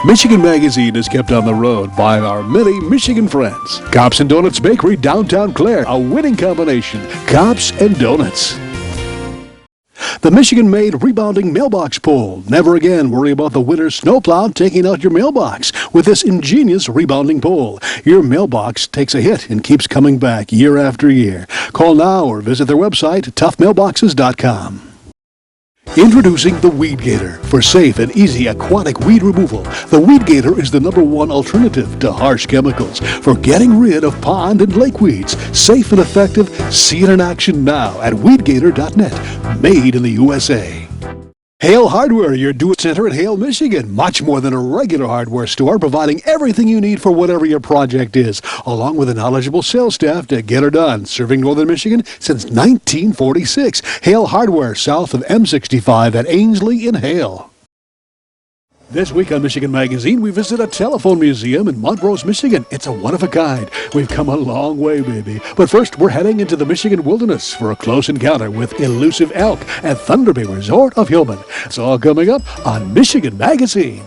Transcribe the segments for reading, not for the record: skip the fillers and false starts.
Michigan Magazine is kept on the road by our many Michigan friends. Cops and Donuts Bakery, downtown Clare, a winning combination. Cops and Donuts. The Michigan-made rebounding mailbox pole. Never again worry about the winter snowplow taking out your mailbox with this ingenious rebounding pole. Your mailbox takes a hit and keeps coming back year after year. Call now or visit their website, toughmailboxes.com. Introducing the Weed Gator for safe and easy aquatic weed removal. The Weed Gator is the #1 alternative to harsh chemicals for getting rid of pond and lake weeds. Safe and effective. See it in action now at weedgator.net. Made in the USA. Hale Hardware, your do-it-center in Hale, Michigan. Much more than a regular hardware store, providing everything you need for whatever your project is, along with a knowledgeable sales staff to get her done. Serving Northern Michigan since 1946. Hale Hardware, south of M65 at Ainsley in Hale. This week on Michigan Magazine, we visit a telephone museum in Montrose, Michigan. It's a one-of-a-kind. We've come a long way, baby. But first, we're heading into the Michigan wilderness for a close encounter with elusive elk at Thunder Bay Resort of Hillman. It's all coming up on Michigan Magazine.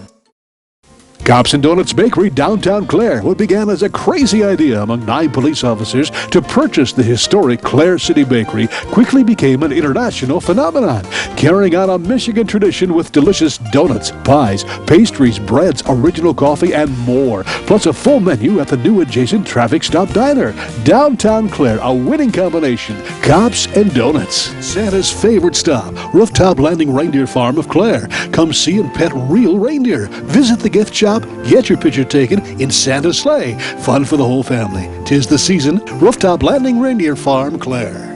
Cops and Donuts Bakery, downtown Clare. What began as a crazy idea among 9 police officers to purchase the historic Clare City Bakery quickly became an international phenomenon, carrying on a Michigan tradition with delicious donuts, pies, pastries, breads, original coffee, and more. Plus a full menu at the new adjacent Traffic Stop Diner. Downtown Clare, a winning combination. Cops and Donuts. Santa's favorite stop, Rooftop Landing Reindeer Farm of Clare. Come see and pet real reindeer. Visit the gift shop. Get your picture taken in Santa's sleigh. Fun for the whole family. 'Tis the season. Rooftop Landing Reindeer Farm, Clare.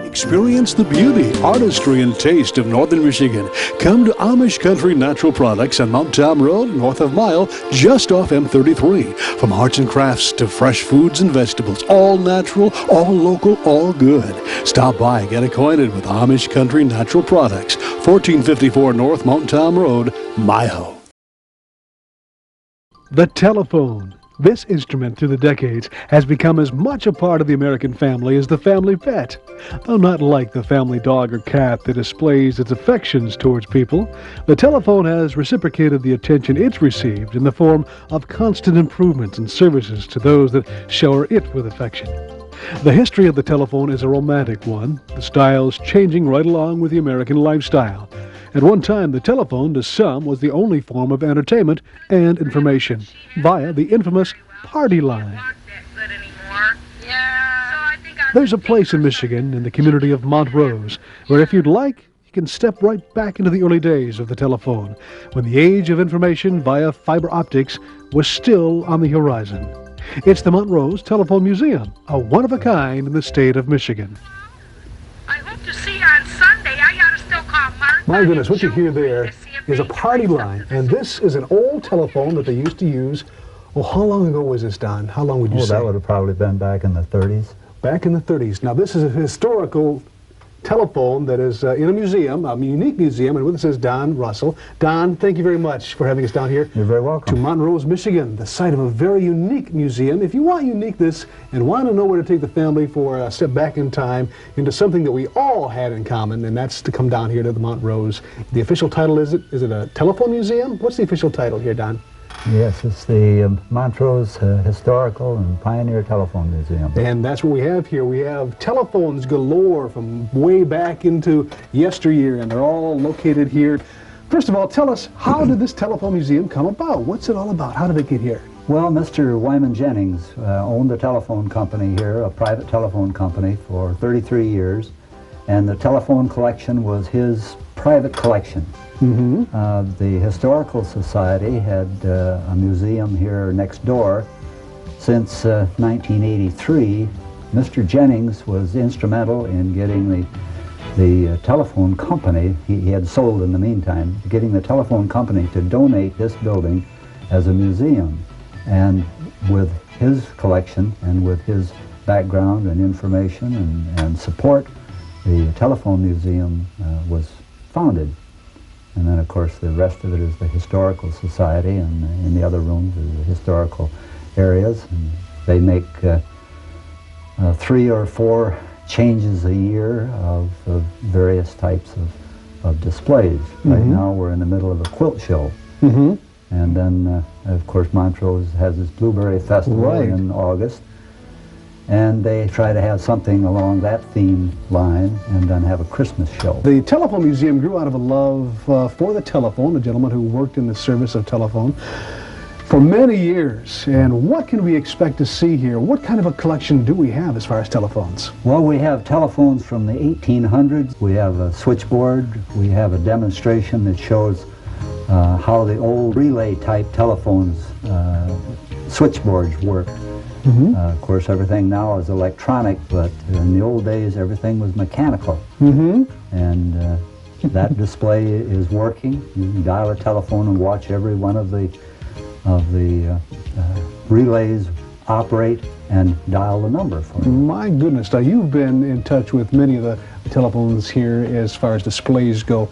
Experience the beauty, artistry, and taste of Northern Michigan. Come to Amish Country Natural Products on Mount Tom Road, north of Mile, just off M33. From arts and crafts to fresh foods and vegetables, all natural, all local, all good. Stop by and get acquainted with Amish Country Natural Products, 1454 North Mount Tom Road, Mile. The telephone. This instrument through the decades has become as much a part of the American family as the family pet. Though not like the family dog or cat that displays its affections towards people, the telephone has reciprocated the attention it's received in the form of constant improvements and services to those that shower it with affection. The history of the telephone is a romantic one, the styles changing right along with the American lifestyle. At one time, the telephone to some was the only form of entertainment and information via the infamous party line. There's a place in Michigan in the community of Montrose where if you'd like, you can step right back into the early days of the telephone when the age of information via fiber optics was still on the horizon. It's the Montrose Telephone Museum, a one-of-a-kind in the state of Michigan. I hope to see you on Sunday. I gotta still call Martha. My goodness, what you hear there is a party line, and this is an old telephone that they used to use. Well, how long ago was this, Don? How long would you say? That would have probably been back in the 30s. Back in the 30s. Now, this is a historical telephone that is in a museum, a unique museum, and with us is Don Russell. Don, thank you very much for having us down here. You're very welcome. To Montrose, Michigan, the site of a very unique museum. If you want uniqueness and want to know where to take the family for a step back in time into something that we all had in common, and that's to come down here to the Montrose. The official title, is it a telephone museum? What's the official title here, Don? Yes, it's the Montrose Historical and Pioneer Telephone Museum. And that's what we have here. We have telephones galore from way back into yesteryear, and they're all located here. First of all, tell us, how did this telephone museum come about? What's it all about? How did it get here? Well, Mr. Wyman Jennings owned a telephone company here, a private telephone company, for 33 years, and the telephone collection was his private collection. The Historical Society had a museum here next door since 1983. Mr. Jennings was instrumental in getting the telephone company, he had sold in the meantime, getting the telephone company to donate this building as a museum. And with his collection and with his background and information and support, the telephone museum was founded. And then, of course, the rest of it is the Historical Society, and in the other rooms are the historical areas. And they make 3 or 4 changes a year of various types of displays. Right now we're in the middle of a quilt show. And then, of course, Montrose has its Blueberry Festival in August. And they try to have something along that theme line and then have a Christmas show. The Telephone Museum grew out of a love for the telephone, a gentleman who worked in the service of telephone for many years. And what can we expect to see here? What kind of a collection do we have as far as telephones? Well, we have telephones from the 1800s. We have a switchboard. We have a demonstration that shows how the old relay-type telephones, switchboards worked. Of course, everything now is electronic, but in the old days, everything was mechanical. And that display is working. You can dial a telephone and watch every one of the relays operate and dial the number for you. My goodness, now you've been in touch with many of the telephones here as far as displays go.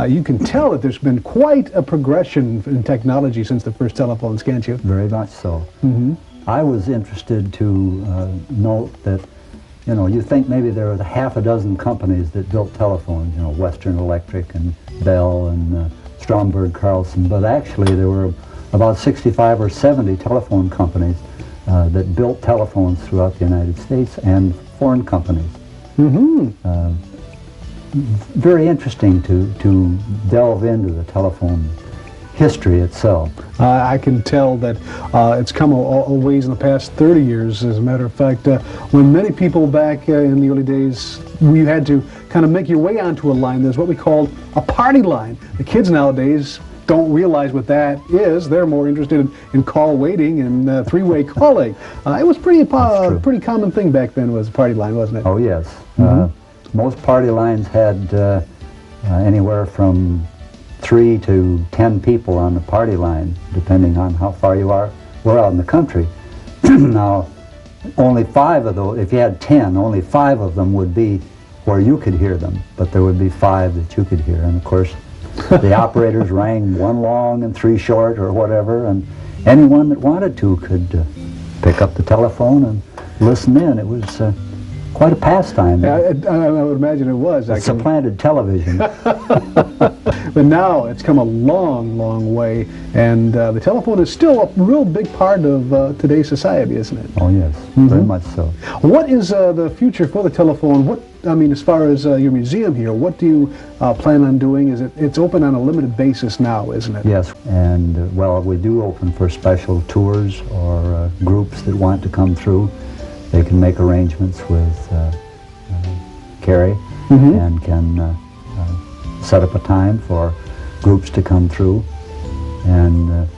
You can tell that there's been quite a progression in technology since the first telephones, can't you? Very much so. I was interested to note that, you know, you think maybe there were half a dozen companies that built telephones, you know, Western Electric and Bell and Stromberg Carlson, but actually there were about 65 or 70 telephone companies that built telephones throughout the United States and foreign companies. Very interesting to delve into the telephone history itself. I can tell that it's come a ways in the past 30 years. As a matter of fact, when many people back in the early days, you had to kind of make your way onto a line. There's what we called a party line. The kids nowadays don't realize what that is. They're more interested in call waiting and three-way calling. It was pretty common thing back then, was a party line, wasn't it? Oh yes. Most party lines had anywhere from 3 to 10 people on the party line, depending on how far you were out in the country. Now, only 5 of those, if you had 10, only 5 of them would be where you could hear them, but there would be 5 that you could hear. And of course, the operators rang 1 long and 3 short or whatever, and anyone that wanted to could pick up the telephone and listen in. It was quite a pastime. I would imagine it was. It supplanted television. But now it's come a long, long way, and the telephone is still a real big part of today's society, isn't it? Oh yes, very much so. What is the future for the telephone? I mean, as far as your museum here, what do you plan on doing? It's open on a limited basis now, isn't it? Yes, and well, we do open for special tours or groups that want to come through. They can make arrangements with Carrie and can set up a time for groups to come through. And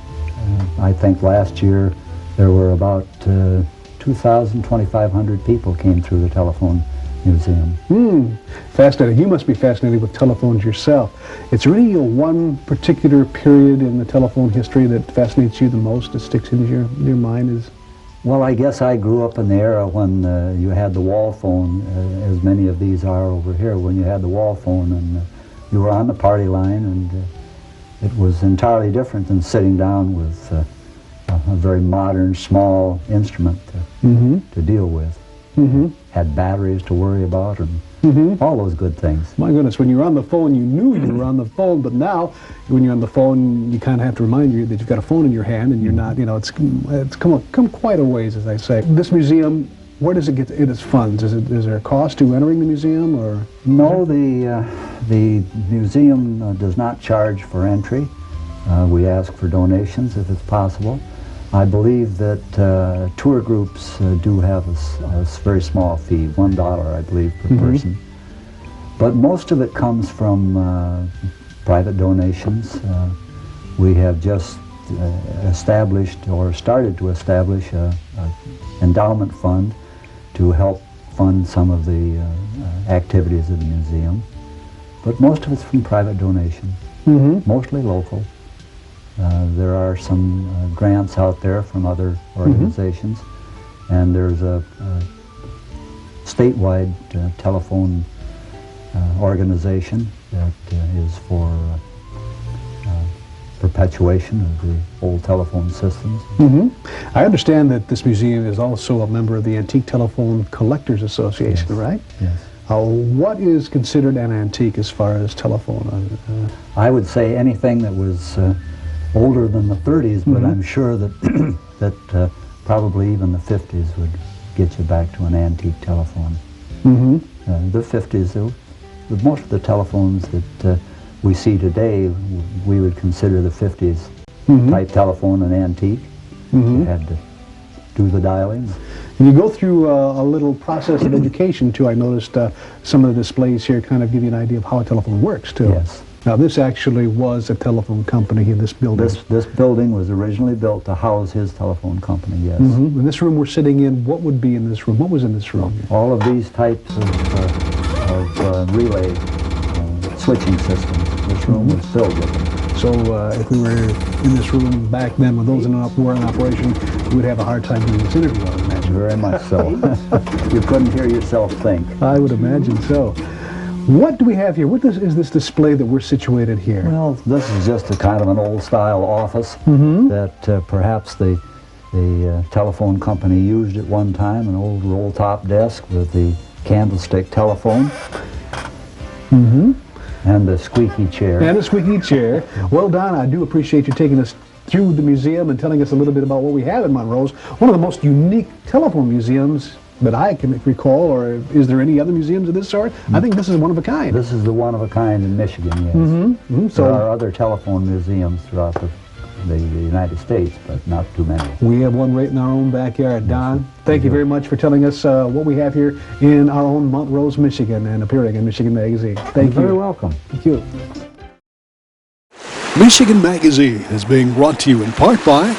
I think last year there were about 2,000, 2,500 people came through the telephone museum. Fascinating. You must be fascinated with telephones yourself. It's really one particular period in the telephone history that fascinates you the most, that sticks in your mind is... Well, I guess I grew up in the era when you had the wall phone, as many of these are over here, when you had the wall phone and you were on the party line, and it was entirely different than sitting down with a very modern, small instrument to deal with. Had batteries to worry about and all those good things. My goodness, when you were on the phone, you knew you were on the phone, but now when you're on the phone, you kind of have to remind you that you've got a phone in your hand and you're not, you know, it's come quite a ways, as I say. This museum, where does it get its funds? Is there a cost to entering the museum, or? No, the museum does not charge for entry. We ask for donations if it's possible. I believe that tour groups do have a very small fee, $1, I believe, per person. But most of it comes from private donations. We have just established or started to establish an endowment fund to help fund some of the activities of the museum. But most of it's from private donations, mostly local. There are some grants out there from other organizations, and there's a statewide telephone organization that is for perpetuation of the old telephone systems. I understand that this museum is also a member of the Antique Telephone Collectors Association, right? Yes. What is considered an antique as far as telephone? I would say anything that was older than the 30s, but I'm sure that that probably even the 50s would get you back to an antique telephone. The 50s, most of the telephones that we see today, we would consider the 50s type telephone an antique. You had to do the dialing. And you go through a little process of education too. I noticed some of the displays here kind of give you an idea of how a telephone works too. Yes. Now this actually was a telephone company in this building. This building was originally built to house his telephone company, yes. In this room we're sitting in, what would be in this room? What was in this room? All of these types of relay switching systems. This room was filled with them. So if we were in this room back then when those were in operation, we would have a hard time doing this interview, I would imagine. Very much so. You couldn't hear yourself think. I would imagine so. What do we have here? What is this display that we're situated here? Well, this is just a kind of an old-style office that perhaps the telephone company used at one time, an old roll-top desk with the candlestick telephone. And the squeaky chair. And a squeaky chair. Well, Don, I do appreciate you taking us through the museum and telling us a little bit about what we have in Montrose. One of the most unique telephone museums that I can recall, or is there any other museums of this sort? I think this is one of a kind. This is the one of a kind in Michigan, yes. So there are other telephone museums throughout the United States, but not too many. We have one right in our own backyard. Don, thank you very much for telling us what we have here in our own Montrose, Michigan, and appearing in Michigan Magazine. Thank you. You're very welcome. Thank you. Michigan Magazine is being brought to you in part by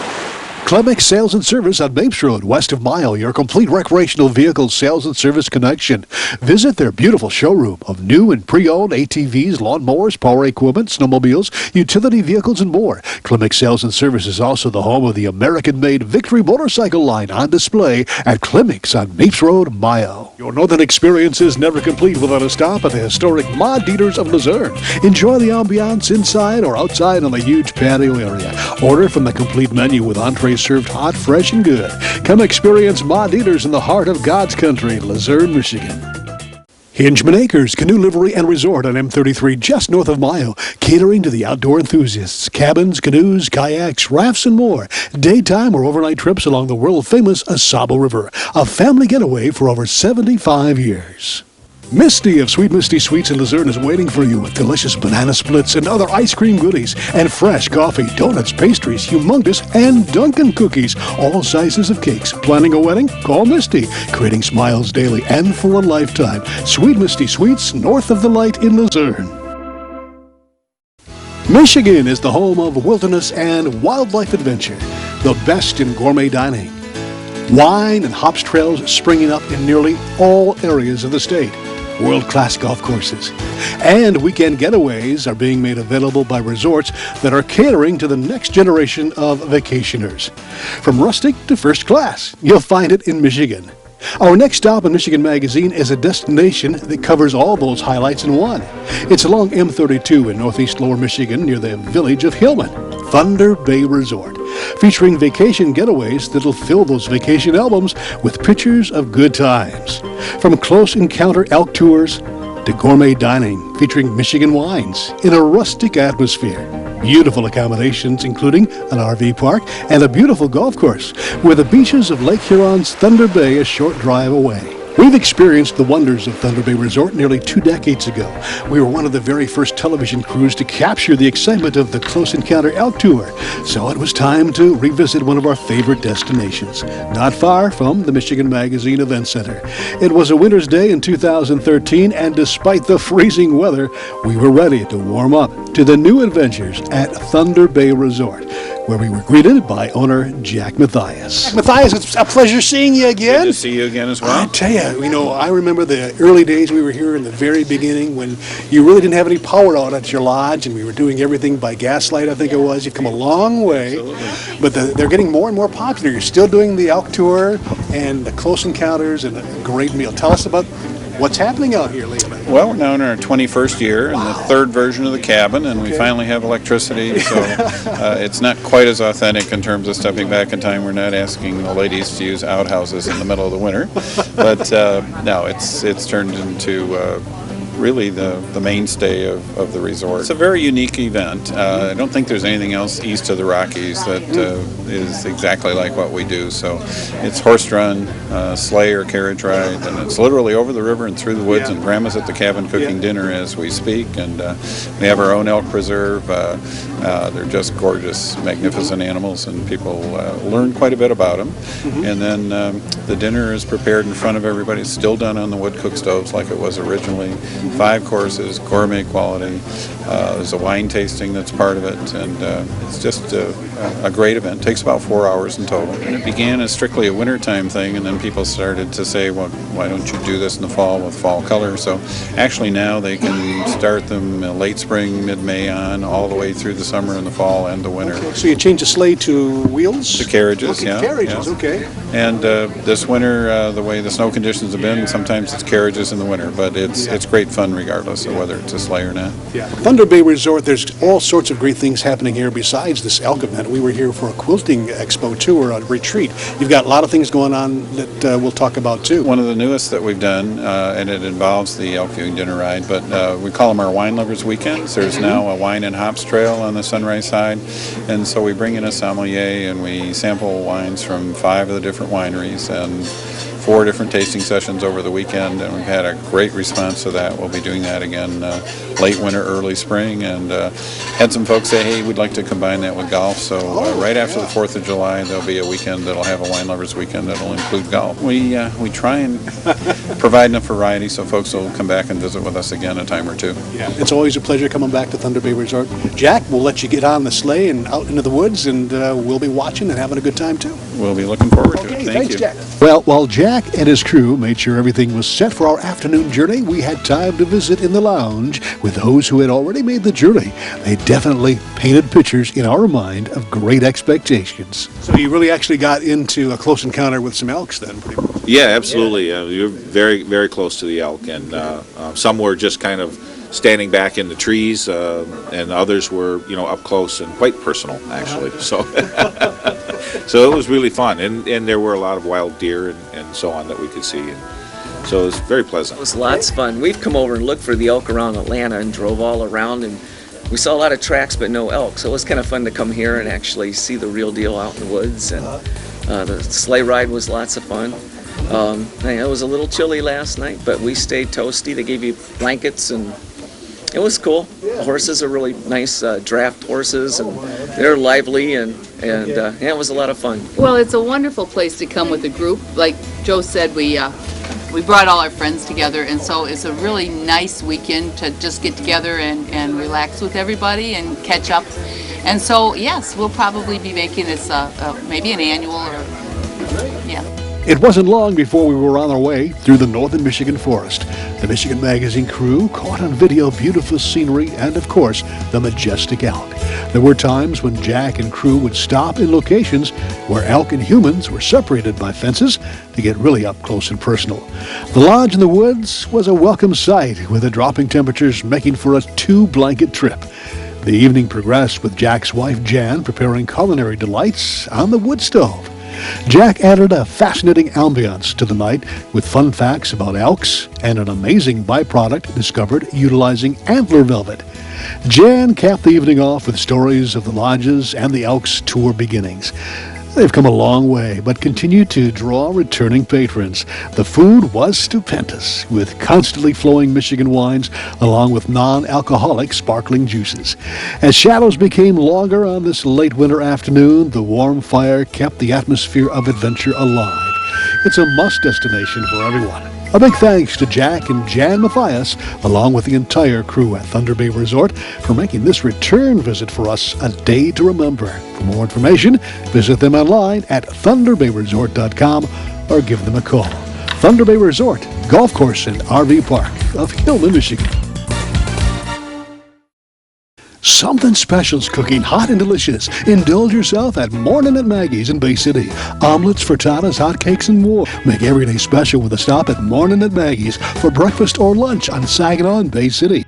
Clemix Sales and Service on Mapes Road, west of Mile, your complete recreational vehicle sales and service connection. Visit their beautiful showroom of new and pre-owned ATVs, lawnmowers, power equipment, snowmobiles, utility vehicles, and more. Clemix Sales and Service is also the home of the American-made Victory motorcycle line on display at Clemix on Mapes Road, Mile. Your northern experience is never complete without a stop at the historic Mod Dealers of Luzerne. Enjoy the ambiance inside or outside on the huge patio area. Order from the complete menu with entrees served hot, fresh, and good. Come experience Mod Dealers in the heart of God's country, Luzerne, Michigan. Hingeman Acres Canoe Livery and Resort on M33 just north of Mayo, catering to the outdoor enthusiasts. Cabins, canoes, kayaks, rafts, and more. Daytime or overnight trips along the world-famous Asabo River. A family getaway for over 75 years. Misty of Sweet Misty Sweets in Luzerne is waiting for you with delicious banana splits and other ice cream goodies and fresh coffee, donuts, pastries, humongous, and Dunkin' cookies. All sizes of cakes. Planning a wedding? Call Misty. Creating smiles daily and for a lifetime. Sweet Misty Sweets, north of the light in Luzerne. Michigan is the home of wilderness and wildlife adventure. The best in gourmet dining. Wine and hops trails springing up in nearly all areas of the state. World-class golf courses. And weekend getaways are being made available by resorts that are catering to the next generation of vacationers. From rustic to first class, you'll find it in Michigan. Our next stop in Michigan Magazine is a destination that covers all those highlights in one. It's along M32 in northeast Lower Michigan near the village of Hillman, Thunder Bay Resort, featuring vacation getaways that'll fill those vacation albums with pictures of good times. From close encounter elk tours to gourmet dining featuring Michigan wines in a rustic atmosphere. Beautiful accommodations including an RV park and a beautiful golf course where the beaches of Lake Huron's Thunder Bay a short drive away. We've experienced the wonders of Thunder Bay Resort nearly 2 decades ago. We were one of the very first television crews to capture the excitement of the Close Encounter Elk Tour, so it was time to revisit one of our favorite destinations, not far from the Michigan Magazine Event Center. It was a winter's day in 2013, and despite the freezing weather, we were ready to warm up to the new adventures at Thunder Bay Resort, where we were greeted by owner Jack Mathias. Jack Mathias, it's a pleasure seeing you again. Good to see you again as well. I tell you, I remember the early days we were here in the very beginning when you really didn't have any power out at your lodge and we were doing everything by gaslight, I think it was. You've come a long way, absolutely. But they're getting more and more popular. You're still doing the elk tour and the close encounters and a great meal. Tell us about What's happening out here lately? Well, we're now in our 21st year and the third version of the cabin, and we finally have electricity, so it's not quite as authentic in terms of stepping back in time. We're not asking the ladies to use outhouses in the middle of the winter, but no, it's turned into really the mainstay of the resort. It's a very unique event. I don't think there's anything else east of the Rockies that is exactly like what we do. So it's horse-drawn, sleigh or carriage ride, and it's literally over the river and through the woods, and Grandma's at the cabin cooking dinner as we speak, and we have our own elk preserve. They're just gorgeous, magnificent animals, and people learn quite a bit about them. And then the dinner is prepared in front of everybody. It's still done on the wood cook stoves like it was originally. 5 courses, gourmet quality. There's a wine tasting that's part of it, and it's just a great event. It takes about 4 hours in total. And it began as strictly a wintertime thing, and then people started to say, well, why don't you do this in the fall with fall color? So actually now they can start them late spring, mid-May on, all the way through the summer and the fall and the winter. Okay, so you change the sleigh to wheels? To carriages, okay, yeah. Carriages, yeah. okay. And this winter, the way the snow conditions have been, sometimes it's carriages in the winter, but it's great fun regardless of whether it's a sleigh or not. Yeah. Thunder Bay Resort, there's all sorts of great things happening here besides this elk event. We were here for a quilting expo tour, a retreat. You've got a lot of things going on that we'll talk about too. One of the newest that we've done, and it involves the elk viewing dinner ride, but we call them our wine lovers weekends. There's now a wine and hops trail on the Sunrise side, and so we bring in a sommelier and we sample wines from 5 of the different wineries and 4 different tasting sessions over the weekend, and we've had a great response to that. We'll be doing that again late winter, early spring, and had some folks say, hey, we'd like to combine that with golf. So right after the 4th of July, there'll be a weekend that'll have a wine lovers weekend that'll include golf. We try and provide enough variety so folks will come back and visit with us again a time or two. Yeah, it's always a pleasure coming back to Thunder Bay Resort. Jack, we'll let you get on the sleigh and out into the woods, and we'll be watching and having a good time too. We'll be looking forward to it. Thank thanks, you. Jack. Well, while Jack and his crew made sure everything was set for our afternoon journey, we had time to visit in the lounge with those who had already made the journey. They definitely painted pictures in our mind of great expectations. So you really actually got into a close encounter with some elks then, pretty much. Yeah, absolutely. You're very, very close to the elk, and some were just kind of standing back in the trees, and others were, up close and quite personal, actually. So, so it was really fun, and there were a lot of wild deer and so on that we could see, and so it was very pleasant. It was lots of fun. We've come over and looked for the elk around Atlanta and drove all around, and we saw a lot of tracks but no elk, so it was kind of fun to come here and actually see the real deal out in the woods. And the sleigh ride was lots of fun. It was a little chilly last night, but we stayed toasty. They gave you blankets, and it was cool. The horses are really nice draft horses, and they're lively, and it was a lot of fun. Well, it's a wonderful place to come with a group. Like Joe said, we brought all our friends together, and so it's a really nice weekend to just get together and relax with everybody and catch up. And so, yes, we'll probably be making this maybe an annual or, yeah. It wasn't long before we were on our way through the northern Michigan forest. The Michigan Magazine crew caught on video beautiful scenery and, of course, the Majestic Elk. There were times when Jack and crew would stop in locations where elk and humans were separated by fences to get really up close and personal. The lodge in the woods was a welcome sight, with the dropping temperatures making for a 2-blanket trip. The evening progressed with Jack's wife Jan preparing culinary delights on the wood stove. Jack added a fascinating ambiance to the night with fun facts about elks and an amazing byproduct discovered utilizing antler velvet. Jan capped the evening off with stories of the lodges and the elk's tour beginnings. They've come a long way, but continue to draw returning patrons. The food was stupendous, with constantly flowing Michigan wines along with non-alcoholic sparkling juices. As shadows became longer on this late winter afternoon, the warm fire kept the atmosphere of adventure alive. It's a must destination for everyone. A big thanks to Jack and Jan Mathias, along with the entire crew at Thunder Bay Resort, for making this return visit for us a day to remember. For more information, visit them online at thunderbayresort.com or give them a call. Thunder Bay Resort, Golf Course and RV Park of Hillman, Michigan. Something special's cooking, hot and delicious. Indulge yourself at Morning at Maggie's in Bay City. Omelets, frittatas, hotcakes, and more. Make every day special with a stop at Morning at Maggie's for breakfast or lunch on Saginaw in Bay City.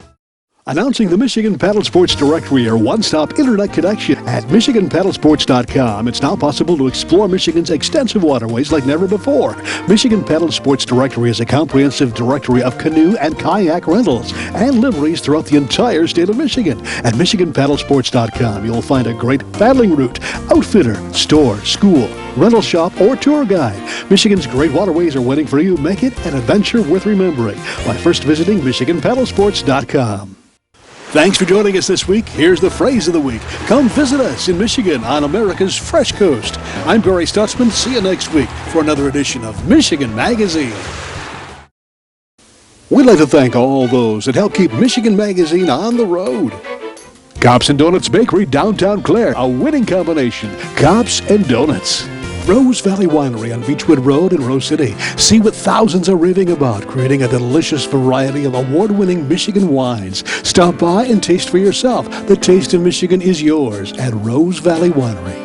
Announcing the Michigan Paddle Sports Directory, your one-stop internet connection. At MichiganPaddlesports.com, it's now possible to explore Michigan's extensive waterways like never before. Michigan Paddle Sports Directory is a comprehensive directory of canoe and kayak rentals and liveries throughout the entire state of Michigan. At MichiganPaddlesports.com, you'll find a great paddling route, outfitter, store, school, rental shop, or tour guide. Michigan's great waterways are waiting for you. Make it an adventure worth remembering by first visiting MichiganPaddlesports.com. Thanks for joining us this week. Here's the phrase of the week. Come visit us in Michigan on America's Fresh Coast. I'm Barry Stutzman. See you next week for another edition of Michigan Magazine. We'd like to thank all those that help keep Michigan Magazine on the road. Cops and Donuts Bakery, downtown Clare. A winning combination. Cops and Donuts. Rose Valley Winery on Beechwood Road in Rose City. See what thousands are raving about, creating a delicious variety of award-winning Michigan wines. Stop by and taste for yourself. The taste of Michigan is yours at Rose Valley Winery.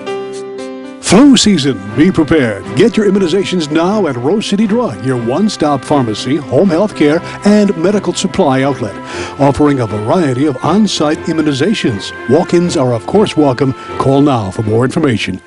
Flu season. Be prepared. Get your immunizations now at Rose City Drug, your one-stop pharmacy, home health care, and medical supply outlet, offering a variety of on-site immunizations. Walk-ins are of course welcome. Call now for more information.